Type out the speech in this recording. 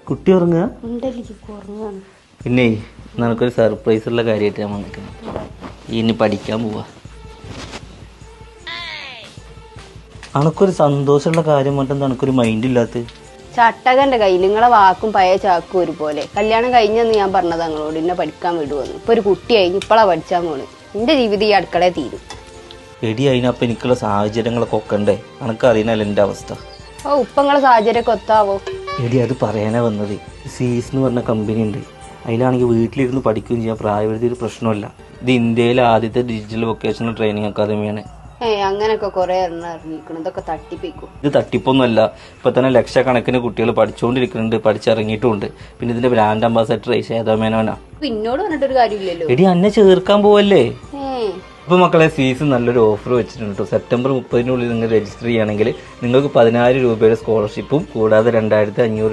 കുട്ടി ഉറങ്ങുക? പിന്നെ നമുക്കൊരു സർപ്രൈസ് ഉള്ള കാര്യമായിട്ട് ഞാൻ വന്നിരിക്കുന്നത്. ഇനി പഠിക്കാൻ പോവാ. അനക്കൊരു സന്തോഷമുള്ള കാര്യം പറഞ്ഞാൽ എനിക്കൊരു മൈൻഡ് ഇല്ലാത്ത ചട്ടകന്റെ കയ്യിൽ നിങ്ങളെ വാക്കും പഴയ ചാക്കും ഒരുപോലെ. കല്യാണം കഴിഞ്ഞെന്ന് ഞാൻ പറഞ്ഞത് ഞങ്ങളോട് ഇന്നെ പഠിക്കാൻ വിടുവന്നു. ഇപ്പൊ ഒരു കുട്ടിയായി ഇപ്പളാ പഠിച്ചാൻ പോണ്. എന്റെ ജീവിതം ഈ അടുക്കളയെ തീരും. എടി അതിനപ്പം എനിക്കുള്ള സാഹചര്യങ്ങളൊക്കെ ഒക്കണ്ടേ? അനക്കറിയണല്ലോ എൻ്റെ അവസ്ഥ. ഓ ഉപ്പങ്ങളെ സാഹചര്യമൊക്കെ ഒത്താവോ? എടി അത് പറയാനാ വന്നത്. സീസ് എന്ന് പറഞ്ഞ കമ്പനി ഉണ്ട്. അതിലാണെങ്കിൽ വീട്ടിലിരുന്ന് പഠിക്കുകയും ചെയ്യാൻ പ്രായപരിധി ഒരു പ്രശ്നമല്ല. ഇത് ഇന്ത്യയിലെ ആദ്യത്തെ ഡിജിറ്റൽ വൊക്കേഷണൽ ട്രെയിനിങ് അക്കാദമിയാണ്. അങ്ങനെയൊക്കെ കുറെ ഇറങ്ങിക്കണം. ഇതൊക്കെ തട്ടിപ്പിക്കും. ഇത് തട്ടിപ്പൊന്നുമല്ല. ഇപ്പൊ തന്നെ ലക്ഷക്കണക്കിന് കുട്ടികൾ പഠിച്ചുകൊണ്ടിരിക്കുന്നുണ്ട്, പഠിച്ചിറങ്ങിയിട്ടുമുണ്ട്. പിന്നെ ഇതിന്റെ ബ്രാൻഡ് അംബാസഡർ ശ്വേതാമേനോനാ. പിന്നോട് പറഞ്ഞിട്ടൊരു കാര്യമില്ലല്ലോ. എടി അന്നെ ചേർക്കാൻ പോവല്ലേ? ഇപ്പൊ മക്കളെ ഫീസ് നല്ലൊരു ഓഫർ വെച്ചിട്ടുണ്ട്. സെപ്റ്റംബർ 30-നുള്ളിൽ നിങ്ങൾ രജിസ്റ്റർ ചെയ്യുകയാണെങ്കിൽ നിങ്ങൾക്ക് 10,000 രൂപയുടെ സ്കോളർഷിപ്പും കൂടാതെ 2,500